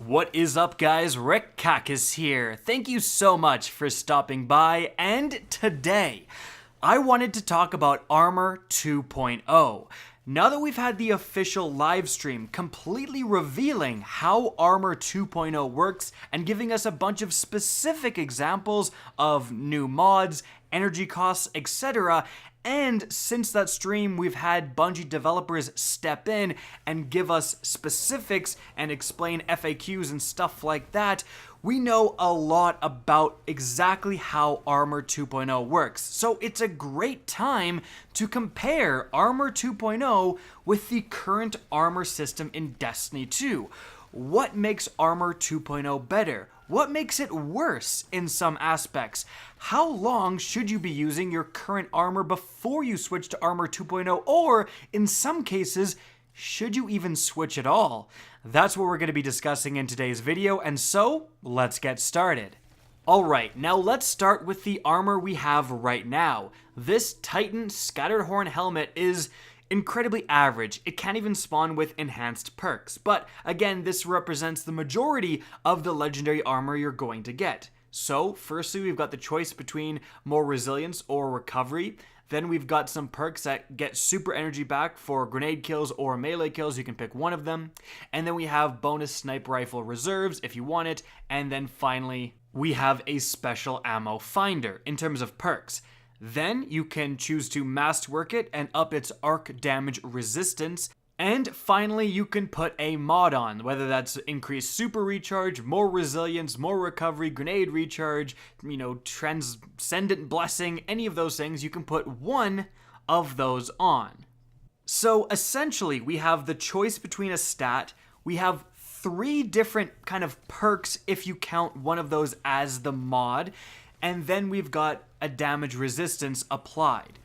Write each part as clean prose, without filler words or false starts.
What is up, guys? Rick Kackis here. Thank you so much for stopping by, and today I wanted to talk about Armor 2.0. Now that we've had the official live stream completely revealing how Armor 2.0 works and giving us a bunch of specific examples of new mods, energy costs, etc., and since that stream, we've had Bungie developers step in and give us specifics and explain FAQs and stuff like that, we know a lot about exactly how Armor 2.0 works. So it's a great time to compare Armor 2.0 with the current armor system in Destiny 2. What makes Armor 2.0 better? What makes it worse in some aspects? How long should you be using your current armor before you switch to Armor 2.0? Or, in some cases, should you even switch at all? That's what we're going to be discussing in today's video, and so, let's get started. Alright, now let's start with the armor we have right now. This Titan Scatterhorn helmet is incredibly average. It can't even spawn with enhanced perks. But again, this represents the majority of the legendary armor you're going to get. So firstly, we've got the choice between more resilience or recovery. Then we've got some perks that get super energy back for grenade kills or melee kills. You can pick one of them. And then we have bonus sniper rifle reserves if you want it. And then finally, we have a special ammo finder in terms of perks. Then you can choose to masterwork it and up its arc damage resistance. And finally, you can put a mod on, whether that's increased super recharge, more resilience, more recovery, grenade recharge, transcendent blessing, any of those things. You can put one of those on. So essentially, we have the choice between a stat. We have 3 different kind of perks if you count one of those as the mod. And then we've got a damage resistance applied.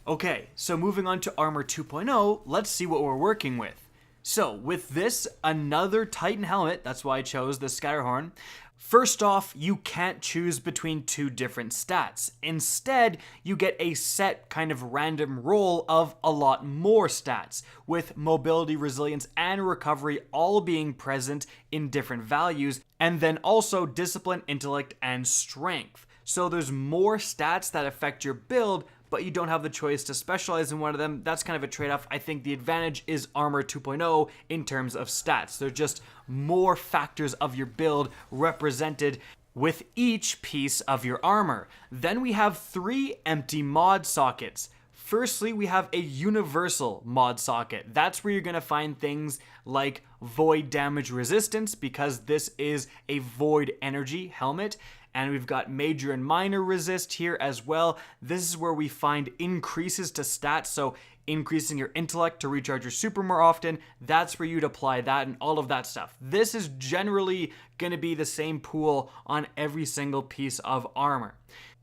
Okay, so moving on to Armor 2.0, let's see what we're working with. So with this, another Titan helmet, that's why I chose the Scatterhorn. First off, you can't choose between 2 different stats. Instead, you get a set kind of random roll of a lot more stats, with mobility, resilience, and recovery all being present in different values, and then also discipline, intellect, and strength. So there's more stats that affect your build, but you don't have the choice to specialize in one of them. That's kind of a trade-off. I think the advantage is Armor 2.0 in terms of stats. There's just more factors of your build represented with each piece of your armor. Then we have 3 empty mod sockets. Firstly, we have a universal mod socket. That's where you're going to find things like void damage resistance, because this is a void energy helmet. And we've got major and minor resist here as well. This is where we find increases to stats, so increasing your intellect to recharge your super more often. That's where you'd apply that and all of that stuff. This is generally going to be the same pool on every single piece of armor.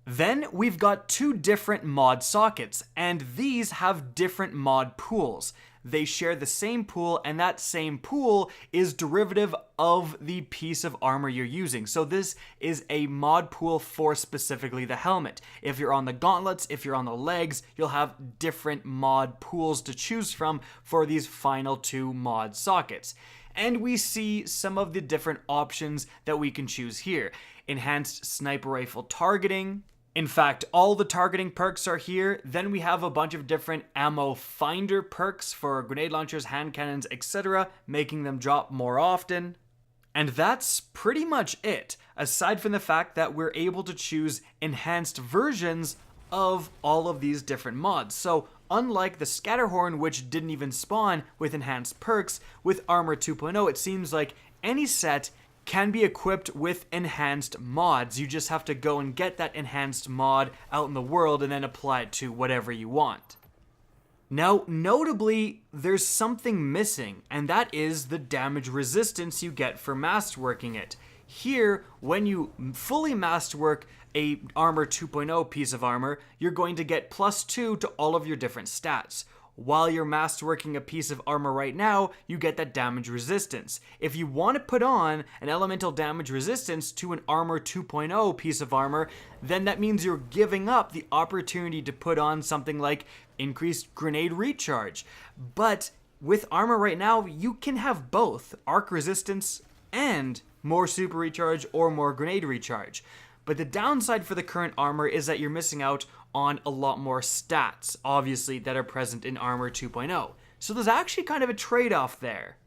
Then we've got 2 different mod sockets, and these have different mod pools. They share the same pool, and that same pool is derivative of the piece of armor you're using. So this is a mod pool for specifically the helmet. If you're on the gauntlets, if you're on the legs, you'll have different mod pools to choose from for these final 2 mod sockets. And we see some of the different options that we can choose here. Enhanced sniper rifle targeting. In fact, all the targeting perks are here. Then we have a bunch of different ammo finder perks for grenade launchers, hand cannons, etc., making them drop more often. And that's pretty much it, aside from the fact that we're able to choose enhanced versions of all of these different mods. So unlike the Scatterhorn, which didn't even spawn with enhanced perks, with Armor 2.0, it seems like any set can be equipped with enhanced mods. You just have to go and get that enhanced mod out in the world and then apply it to whatever you want. Now, notably, there's something missing, and that is the damage resistance you get for masterworking it. Here, when you fully masterwork a Armor 2.0 piece of armor, you're going to get +2 to all of your different stats. While you're masterworking a piece of armor right now, you get that damage resistance. If you want to put on an elemental damage resistance to an Armor 2.0 piece of armor, then that means you're giving up the opportunity to put on something like increased grenade recharge. But with armor right now, you can have both arc resistance and more super recharge or more grenade recharge. But the downside for the current armor is that you're missing out on a lot more stats, obviously, that are present in Armor 2.0. So there's actually kind of a trade-off there.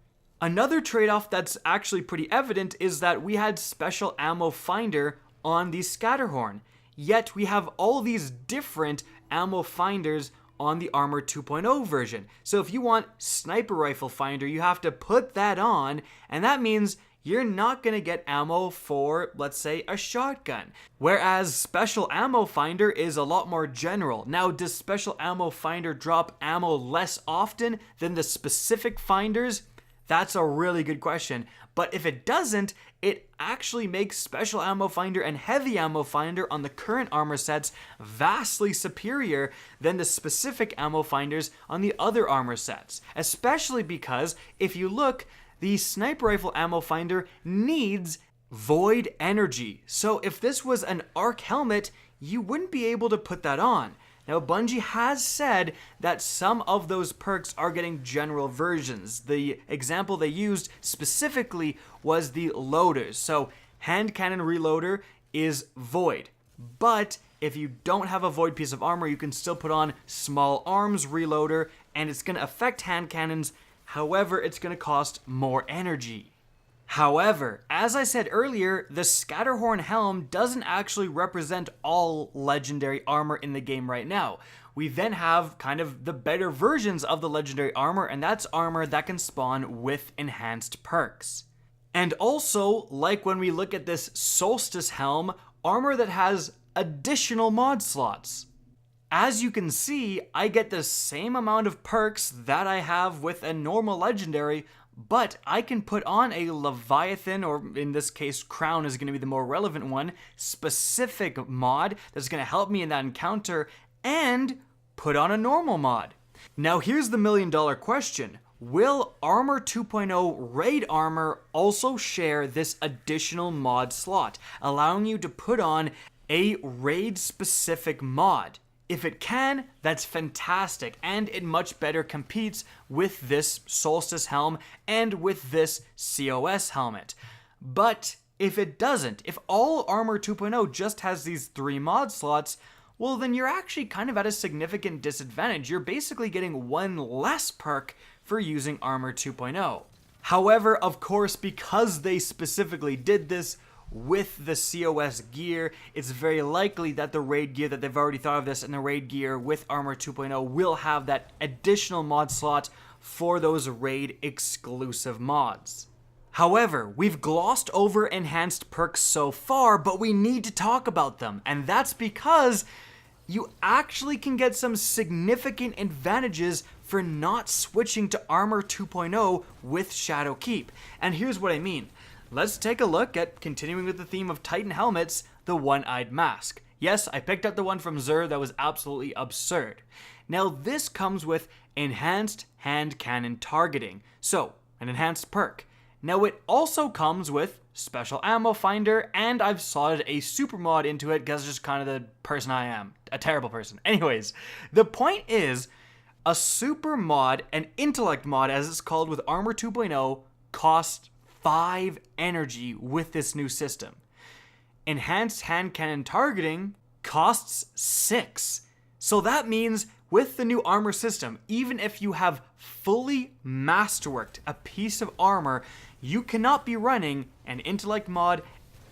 Another trade-off that's actually pretty evident is that we had Special Ammo Finder on the Scatterhorn, yet we have all these different ammo finders on the Armor 2.0 version. So if you want Sniper Rifle Finder, you have to put that on, and that means you're not going to get ammo for, let's say, a shotgun. Whereas Special Ammo Finder is a lot more general. Now, does Special Ammo Finder drop ammo less often than the specific finders? That's a really good question. But if it doesn't, it actually makes Special Ammo Finder and Heavy Ammo Finder on the current armor sets vastly superior than the specific ammo finders on the other armor sets. Especially because, if you look, the Sniper Rifle Ammo Finder needs Void Energy. So if this was an Arc Helmet, you wouldn't be able to put that on. Now, Bungie has said that some of those perks are getting general versions. The example they used specifically was the loaders. So, Hand Cannon Reloader is Void. But if you don't have a Void piece of armor, you can still put on Small Arms Reloader, and it's going to affect hand cannons. However, it's going to cost more energy. However, as I said earlier, the Scatterhorn Helm doesn't actually represent all legendary armor in the game right now. We then have kind of the better versions of the legendary armor, and that's armor that can spawn with enhanced perks. And also, like when we look at this Solstice Helm, armor that has additional mod slots. As you can see, I get the same amount of perks that I have with a normal legendary, but I can put on a Leviathan, or in this case, Crown is going to be the more relevant one, specific mod that's going to help me in that encounter, and put on a normal mod. Now here's the million-dollar question. Will Armor 2.0 Raid Armor also share this additional mod slot, allowing you to put on a raid-specific mod? If it can, that's fantastic, and it much better competes with this Solstice Helm and with this COS helmet. But if it doesn't, if all Armor 2.0 just has these 3 mod slots, well then you're actually kind of at a significant disadvantage. You're basically getting 1 less perk for using Armor 2.0. However, of course, because they specifically did this with the COS gear, it's very likely that the raid gear, that they've already thought of this, and the raid gear with Armor 2.0 will have that additional mod slot for those raid exclusive mods. However, we've glossed over enhanced perks so far, but we need to talk about them, and that's because you actually can get some significant advantages for not switching to Armor 2.0 with Shadowkeep. And here's what I mean. Let's take a look at, continuing with the theme of Titan helmets, the One-Eyed Mask. Yes, I picked up the one from Xur that was absolutely absurd. Now this comes with enhanced hand cannon targeting, so an enhanced perk. Now it also comes with Special Ammo Finder, and I've slotted a super mod into it because it's just kind of the person I am. A terrible person. Anyways, the point is, a super mod, an intellect mod as it's called with Armor 2.0, costs 5 energy with this new system. Enhanced hand cannon targeting costs 6. So that means with the new armor system, even if you have fully masterworked a piece of armor, you cannot be running an intellect mod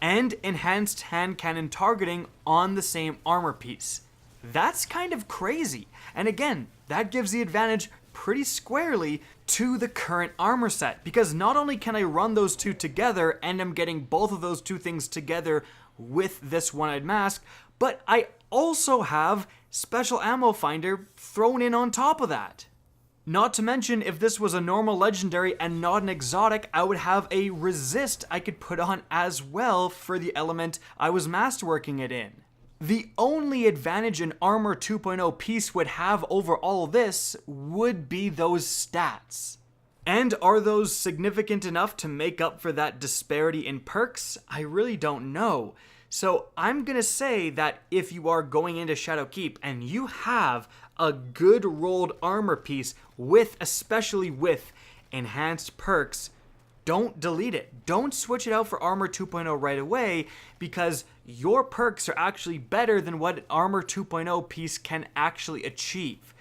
and enhanced hand cannon targeting on the same armor piece. That's kind of crazy. And again, that gives the advantage pretty squarely to the current armor set, because not only can I run those two together and I'm getting both of those two things together with this One-Eyed Mask, but I also have Special Ammo Finder thrown in on top of that. Not to mention, if this was a normal legendary and not an exotic, I would have a resist I could put on as well for the element I was masterworking it in. The only advantage an Armor 2.0 piece would have over all this would be those stats. And are those significant enough to make up for that disparity in perks? I really don't know. So I'm gonna say that if you are going into Shadowkeep and you have a good rolled armor piece with, especially with enhanced perks, don't delete it. Don't switch it out for Armor 2.0 right away, because your perks are actually better than what an Armor 2.0 piece can actually achieve.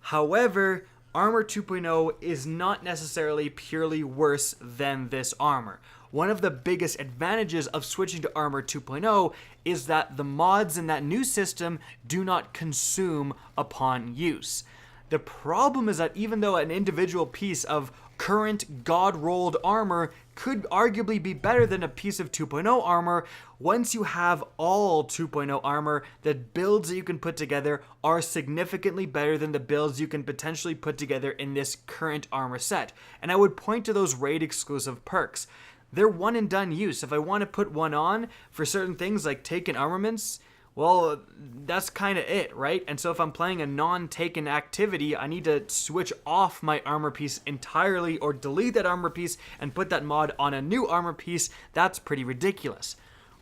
However, Armor 2.0 is not necessarily purely worse than this armor. One of the biggest advantages of switching to Armor 2.0 is that the mods in that new system do not consume upon use. The problem is that even though an individual piece of current god-rolled armor could arguably be better than a piece of 2.0 armor, once you have all 2.0 armor, the builds that you can put together are significantly better than the builds you can potentially put together in this current armor set. And I would point to those raid exclusive perks. They're one and done use. If I want to put one on for certain things like taken armaments, well, that's kind of it, right? And so if I'm playing a non-taken activity, I need to switch off my armor piece entirely or delete that armor piece and put that mod on a new armor piece. That's pretty ridiculous.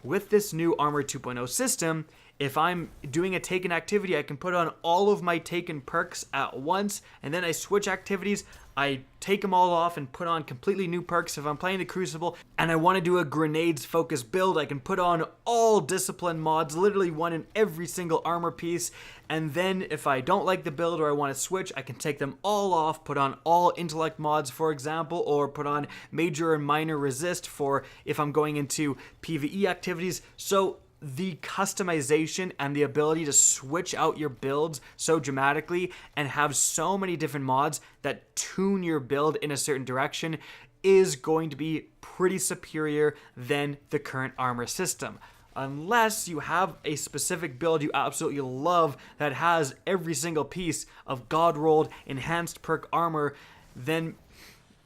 With this new Armor 2.0 system, if I'm doing a taken activity, I can put on all of my taken perks at once, and then I switch activities, I take them all off and put on completely new perks. If I'm playing the Crucible and I want to do a grenades focused build, I can put on all discipline mods, literally one in every single armor piece. And then if I don't like the build or I want to switch, I can take them all off, put on all intellect mods, for example, or put on major and minor resist for if I'm going into PvE activities. So the customization and the ability to switch out your builds so dramatically and have so many different mods that tune your build in a certain direction is going to be pretty superior than the current armor system. Unless you have a specific build you absolutely love that has every single piece of God-rolled enhanced perk armor, then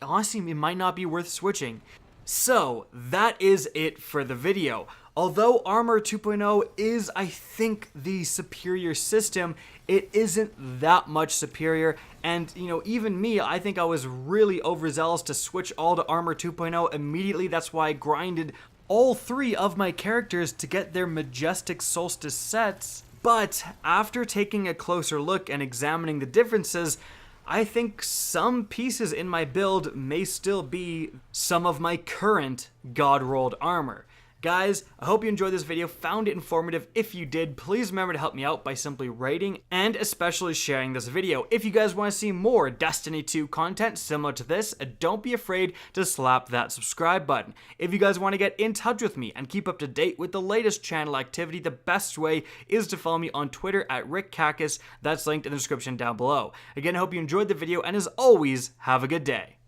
honestly it might not be worth switching. So that is it for the video. Although Armor 2.0 is, I think, the superior system, it isn't that much superior. And, even me, I think I was really overzealous to switch all to Armor 2.0 immediately. That's why I grinded all 3 of my characters to get their Majestic Solstice sets. But after taking a closer look and examining the differences, I think some pieces in my build may still be some of my current God-rolled armor. Guys, I hope you enjoyed this video, found it informative. If you did, please remember to help me out by simply rating and especially sharing this video. If you guys want to see more Destiny 2 content similar to this, don't be afraid to slap that subscribe button. If you guys want to get in touch with me and keep up to date with the latest channel activity, the best way is to follow me on Twitter at @RickKackis. That's linked in the description down below. Again, I hope you enjoyed the video, and as always, have a good day.